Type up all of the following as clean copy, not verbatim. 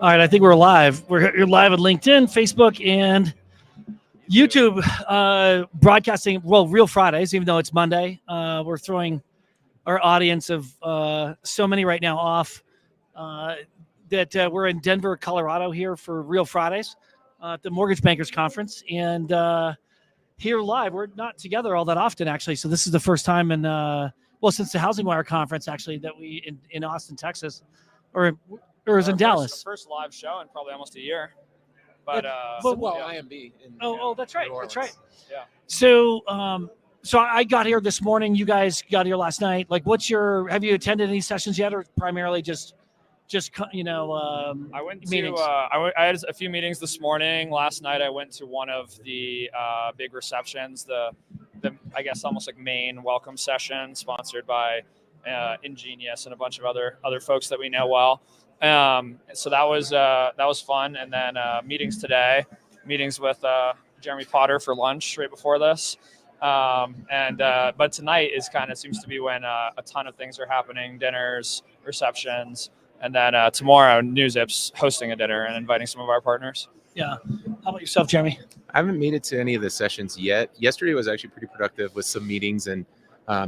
All right, I think we're live. You're live on LinkedIn, Facebook, and YouTube, broadcasting. Well, Real Fridays, even though it's Monday, we're throwing our audience of so many right now off. That we're in Denver, Colorado, here for Real Fridays at the Mortgage Bankers Conference, and here live. We're not together all that often, actually. So this is the first time in since the Housing Wire conference, actually, that we in Austin, Texas, or is in Dallas. First live show in probably almost a year. But IMB. That's right. That's right. Yeah. So I got here this morning. You guys got here last night. Like, have you attended any sessions yet, or primarily just I went meetings? to I had a few meetings this morning. Last night I went to one of the big receptions, the I guess almost like main welcome session sponsored by Ingenious and a bunch of other folks that we know well. So that was fun. And then meetings today, meetings with Jeremy Potter for lunch right before this. But tonight seems to be when a ton of things are happening, dinners, receptions. And then tomorrow, NewsZip's hosting a dinner and inviting some of our partners. Yeah. How about yourself, Jeremy? I haven't made it to any of the sessions yet. Yesterday was actually pretty productive with some meetings and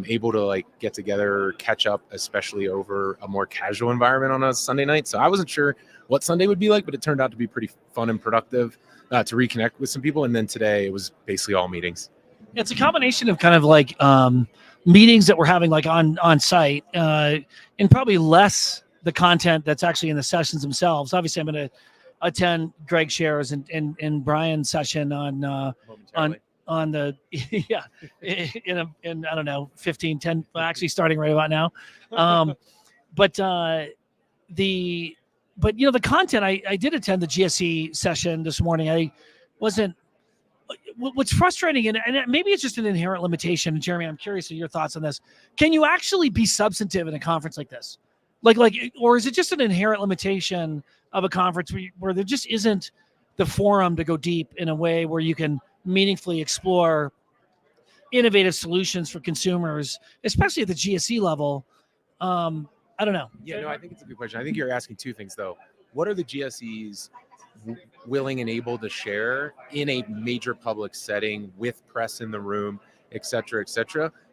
able to get together, catch up, especially over a more casual environment on a Sunday night. So I wasn't sure what Sunday would be like, but it turned out to be pretty fun and productive to reconnect with some people. And then today it was basically all meetings. It's a combination of kind of meetings that we're having on site and probably less the content that's actually in the sessions themselves. Obviously, I'm going to attend Greg Shares and Brian's session on the in I don't know 15 10 actually starting right about now. But the content I did attend the GSE session this morning. I wasn't. What's frustrating, and maybe it's just an inherent limitation. And Jeremy, I'm curious of your thoughts on this. Can you actually be substantive in a conference like this? Or is it just an inherent limitation of a conference where there just isn't the forum to go deep in a way where you can meaningfully explore innovative solutions for consumers, especially at the GSE level? I don't know. Yeah, no, I think it's a good question. I think you're asking two things, though. What are the GSEs willing and able to share in a major public setting with press in the room, et cetera,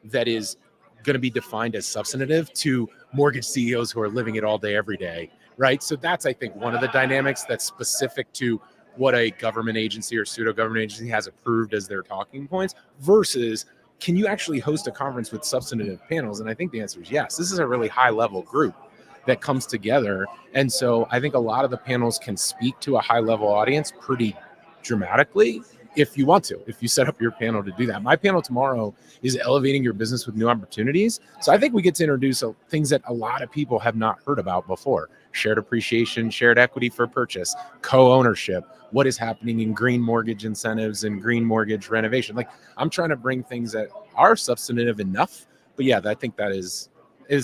that is going to be defined as substantive to mortgage CEOs who are living it all day, every day, right? So that's, I think, one of the dynamics that's specific to what a government agency or pseudo-government agency has approved as their talking points versus can you actually host a conference with substantive panels? And I think the answer is yes. This is a really high-level group that comes together. And so I think a lot of the panels can speak to a high-level audience pretty dramatically if you want to, if you set up your panel to do that. My panel tomorrow is elevating your business with new opportunities. So I think we get to introduce things that a lot of people have not heard about before. Shared appreciation, shared equity for purchase, co-ownership, what is happening in green mortgage incentives and green mortgage renovation. I'm trying to bring things that are substantive enough, but yeah, I think that is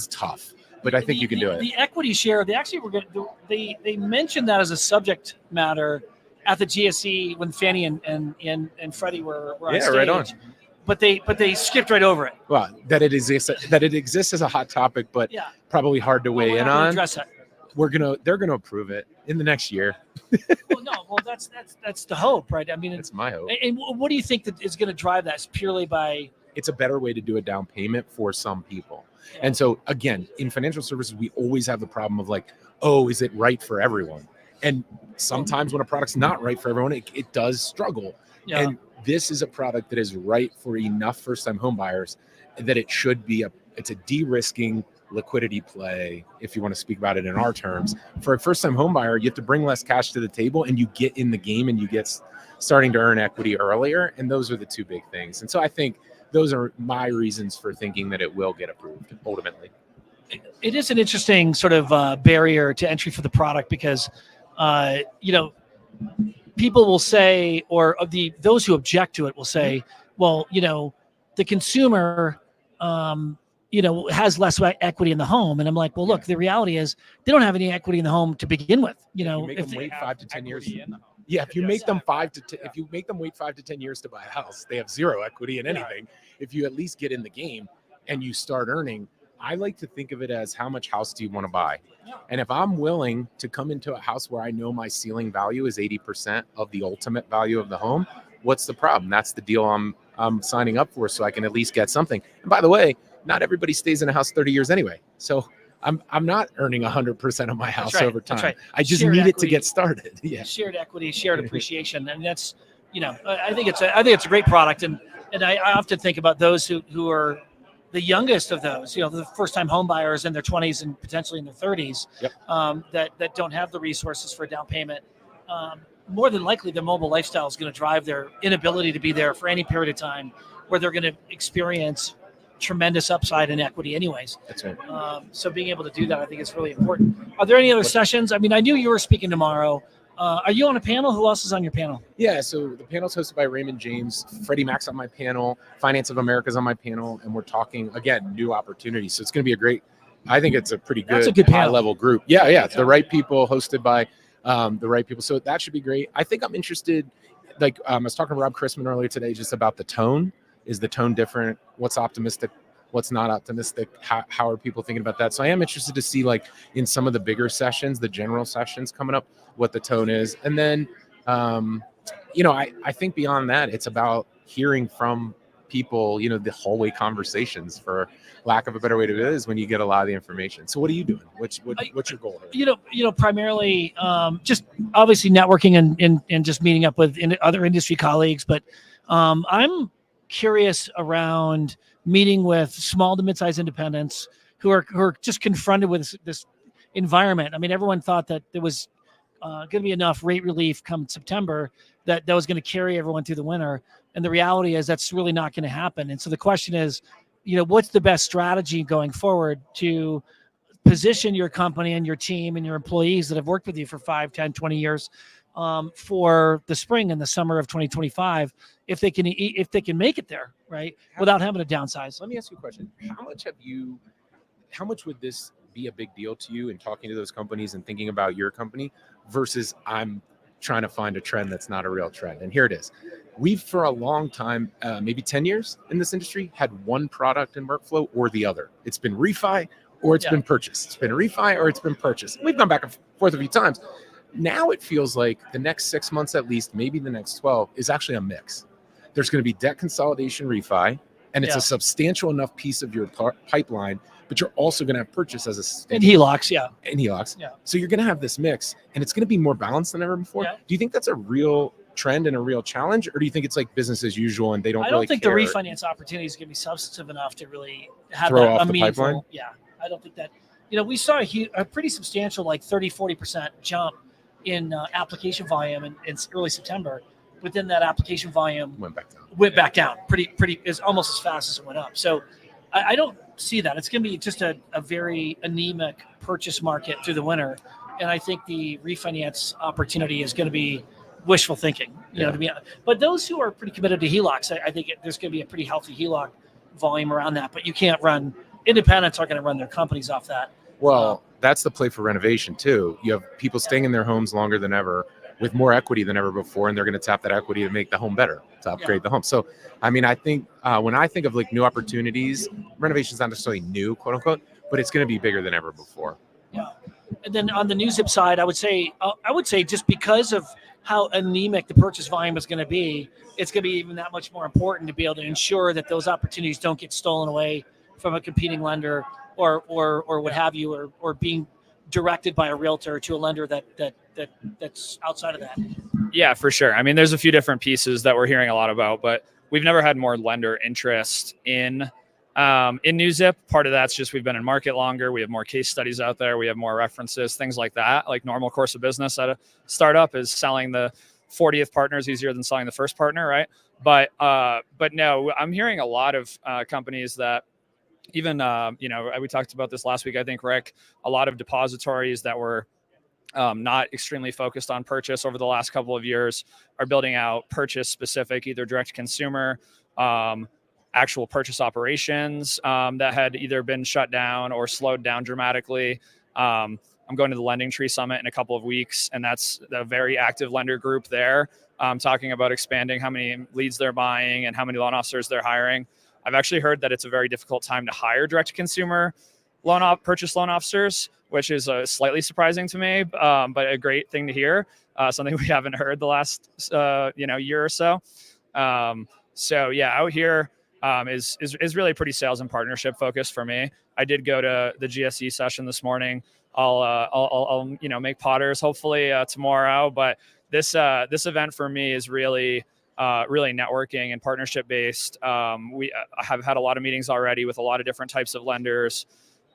tough. But I think you can do it. The equity share, they mentioned that as a subject matter at the GSE when Fannie and Freddie were on stage. Right on. But they skipped right over it. Well, that it exists as a hot topic, but probably hard to weigh in on. Address it. They're gonna approve it in the next year. That's the hope, right? I mean, it's my hope. And what do you think that is going to drive that? It's purely by. It's a better way to do a down payment for some people. And so again, in financial services, we always have the problem of is it right for everyone? And sometimes when a product's not right for everyone, it does struggle. Yeah. And this is a product that is right for enough first-time home buyers that it should be it's a de-risking liquidity play, if you want to speak about it in our terms. For a first-time home buyer, you have to bring less cash to the table and you get in the game and you get starting to earn equity earlier. And those are the two big things. And so I think those are my reasons for thinking that it will get approved ultimately. It is an interesting sort of barrier to entry for the product because, people will say, or those who object to it will say, well, the consumer, has less equity in the home. And I'm like, well, look, the reality is they don't have any equity in the home to begin with. If they wait 5 to 10 years. Yeah, if you make them if you make them wait 5 to 10 years to buy a house, they have zero equity in anything. If you at least get in the game and you start earning I like to think of it as how much house do you want to buy? And if I'm willing to come into a house where I know my ceiling value is 80% of the ultimate value of the home, what's the problem? That's the deal I'm signing up for, so I can at least get something. And by the way, not everybody stays in a house 30 years anyway. So I'm not earning 100% of my house over time. That's right. I just Shared need it to equity. get started. Yeah. Shared equity, shared appreciation, and that's, I think it's a great product, and I often think about those who are the youngest of those, the first time home buyers in their 20s and potentially in their 30s. Yep. That don't have the resources for a down payment. More than likely, the mobile lifestyle is going to drive their inability to be there for any period of time, where they're going to experience tremendous upside in equity anyways. That's right. So being able to do that, I think is really important. Are there any other sessions? I mean, I knew you were speaking tomorrow. Are you on a panel? Who else is on your panel? Yeah, so the panel's hosted by Raymond James, Freddie Mac's on my panel, Finance of America's on my panel, and we're talking, again, new opportunities. So it's going to be I think it's a pretty good, high-level group. Yeah, the right people, hosted by the right people. So that should be great. I think I'm interested, I was talking to Rob Chrisman earlier today just about the tone. Is the tone different? What's optimistic? What's not optimistic? How are people thinking about that? So I am interested to see, in some of the bigger sessions, the general sessions coming up, what the tone is. And then, I think beyond that, it's about hearing from people, the hallway conversations, for lack of a better way to do it, is when you get a lot of the information. So what are you doing? What's your goal here? Primarily just obviously networking and just meeting up with other industry colleagues. But I'm curious around meeting with small to mid-sized independents who are just confronted with this environment. I mean, everyone thought that there was going to be enough rate relief come September that was going to carry everyone through the winter. And the reality is that's really not going to happen. And so the question is, what's the best strategy going forward to position your company and your team and your employees that have worked with you for 5, 10, 20 years for the spring and the summer of 2025, if they can make it there, right, without having to downsize. Let me ask you a question. How much would this be a big deal to you in talking to those companies and thinking about your company versus I'm trying to find a trend that's not a real trend? And here it is. We've, for a long time, maybe 10 years in this industry, had one product in workflow or the other. It's been refi or it's been purchase. It's been refi or it's been purchase. We've gone back and forth a few times. Now it feels like the next 6 months, at least, maybe the next 12, is actually a mix. There's going to be debt consolidation refi, and it's a substantial enough piece of your pipeline, but you're also going to have purchase as a and HELOCs, Yeah. So you're going to have this mix, and it's going to be more balanced than ever before. Yeah. Do you think that's a real trend and a real challenge, or do you think it's like business as usual and they don't? I don't think care? The refinance opportunity is going to be substantive enough to really have throw that off a the meaningful. Pipeline? Yeah, I don't think that. We saw a pretty substantial, 30-40% jump in application volume in early September. Within that application volume went back down pretty is almost as fast as it went up. So I don't see that. It's going to be just a very anemic purchase market through the winter. And I think the refinance opportunity is going to be wishful thinking, but those who are pretty committed to HELOCs, I think there's going to be a pretty healthy HELOC volume around that, but you can't independents aren't going to run their companies off that. Well, that's the play for renovation too. You have people staying in their homes longer than ever with more equity than ever before, and they're going to tap that equity to make the home better, to upgrade the home. So, I mean, I think when I think of new opportunities, renovation is not necessarily new, quote unquote, but it's going to be bigger than ever before. Yeah. And then on the new zip side, I would say just because of how anemic the purchase volume is going to be, it's going to be even that much more important to be able to ensure that those opportunities don't get stolen away from a competing lender or what have you, or being directed by a realtor to a lender that's outside of that. Yeah, for sure. I mean, there's a few different pieces that we're hearing a lot about, but we've never had more lender interest in new zip. Part of that's just we've been in market longer. We have more case studies out there. We have more references, things like that. Like normal course of business at a startup is selling the 40th partner is easier than selling the first partner, right? But no, I'm hearing a lot of companies that even, we talked about this last week, I think, Rick, a lot of depositories that were not extremely focused on purchase over the last couple of years are building out purchase specific, either direct to consumer, actual purchase operations that had either been shut down or slowed down dramatically. I'm going to the Lending Tree Summit in a couple of weeks, and that's a very active lender group there, talking about expanding how many leads they're buying and how many loan officers they're hiring. I've actually heard that it's a very difficult time to hire direct-to-consumer purchase loan officers, which is slightly surprising to me, but a great thing to hear. Something we haven't heard the last year or so. So yeah, out here is really pretty sales and partnership focused for me. I did go to the GSE session this morning. I'll make potters hopefully tomorrow, but this event for me is really networking and partnership based. We have had a lot of meetings already with a lot of different types of lenders,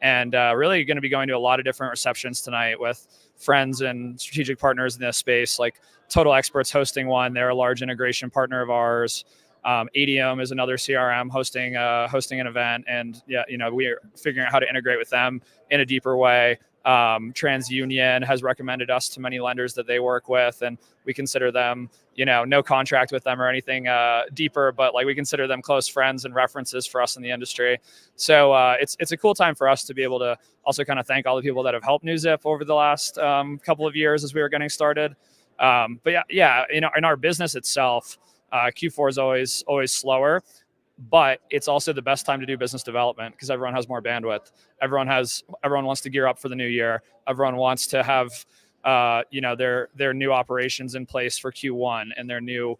and really going to be going to a lot of different receptions tonight with friends and strategic partners in this space, like Total Experts hosting one. They're a large integration partner of ours. ADM is another CRM hosting an event, and we're figuring out how to integrate with them in a deeper way. TransUnion has recommended us to many lenders that they work with, and we consider them, no contract with them or anything deeper, but like we consider them close friends and references for us in the industry. So it's a cool time for us to be able to also kind of thank all the people that have helped NewZip over the last couple of years as we were getting started. But in our business itself, Q4 is always slower, but it's also the best time to do business development because everyone has more bandwidth. Everyone wants to gear up for the new year. Everyone wants to have their new operations in place for Q1 and their new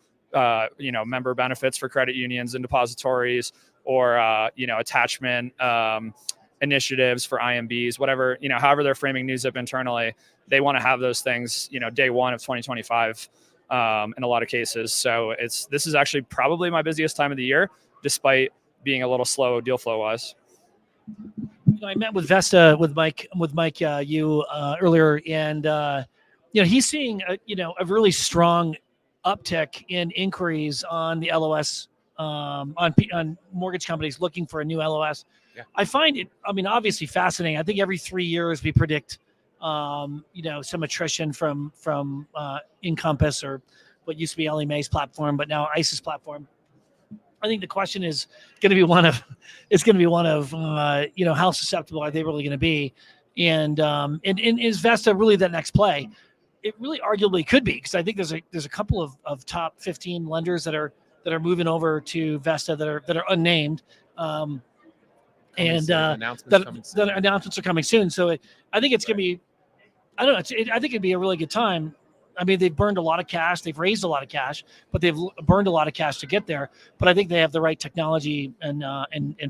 member benefits for credit unions and depositories, or attachment initiatives for IMBs, whatever, however they're framing NewZip internally. They want to have those things, day one of 2025 in a lot of cases. So this is actually probably my busiest time of the year, despite being a little slow deal flow wise. I met with Vesta with Mike earlier, and he's seeing a really strong uptick in inquiries on the LOS, on mortgage companies looking for a new LOS. Yeah. I find it, obviously fascinating. I think every 3 years we predict some attrition from Encompass, or what used to be Ellie Mae's platform, but now ICE's platform. I think the question is going to be one of how susceptible are they really going to be, and is Vesta really that next play? It really arguably could be, because I think there's a couple of top 15 lenders that are moving over to Vesta that are unnamed, announcements are coming soon. So I think it's going to be, I don't know. I think it'd be a really good time. They've burned a lot of cash. They've raised a lot of cash, but they've burned a lot of cash to get there. But I think they have the right technology and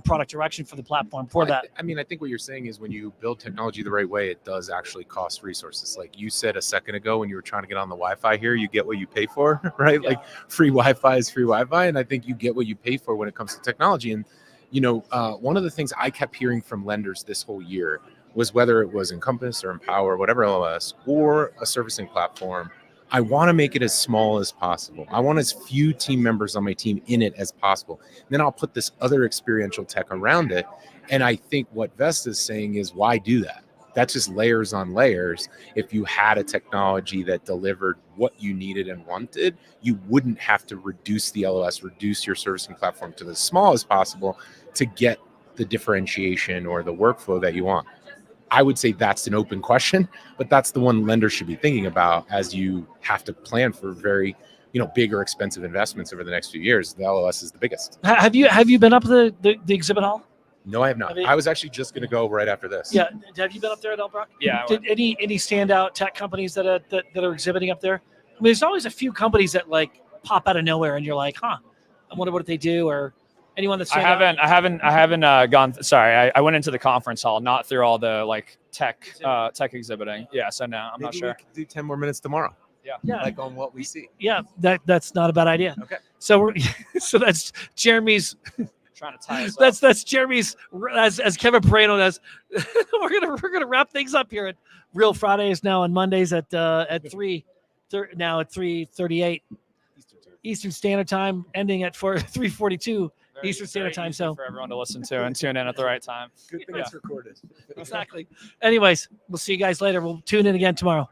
product direction for the platform for that. I think what you're saying is when you build technology the right way, it does actually cost resources. Like you said a second ago, when you were trying to get on the Wi-Fi here, you get what you pay for, right? Yeah. Like free Wi-Fi is free Wi-Fi. And I think you get what you pay for when it comes to technology. And, one of the things I kept hearing from lenders this whole year was, whether it was Encompass or Empower, whatever LOS, or a servicing platform, I want to make it as small as possible. I want as few team members on my team in it as possible. And then I'll put this other experiential tech around it. And I think what Vesta is saying is, why do that? That's just layers on layers. If you had a technology that delivered what you needed and wanted, you wouldn't have to reduce the LOS, reduce your servicing platform to the small as possible to get the differentiation or the workflow that you want. I would say that's an open question, but that's the one lenders should be thinking about as you have to plan for very, big or expensive investments over the next few years. The LOS is the biggest. Have you been up the exhibit hall? No, I have not. I was actually just going to go right after this. Yeah. Have you been up there at Elbrook? Yeah. Did any standout tech companies that are exhibiting up there? There's always a few companies that like pop out of nowhere, and you're like, I wonder what they do, or anyone that's. I haven't gone. Sorry, I went into the conference hall, not through all the like tech exhibiting. Yeah, so no, I'm not sure. We could do 10 more minutes tomorrow. Yeah. Like on what we see. Yeah, that's not a bad idea. Okay. So that's Jeremy's. Trying to tie us that's Jeremy's, as Kevin Parano does. we're gonna wrap things up here at Real Fridays now on Mondays at 3:38 Eastern Standard Time, ending at 3:42 Eastern Standard Time. So for everyone to listen to and tune in at the right time. Good thing it's recorded. Exactly. Anyways, we'll see you guys later. We'll tune in again tomorrow.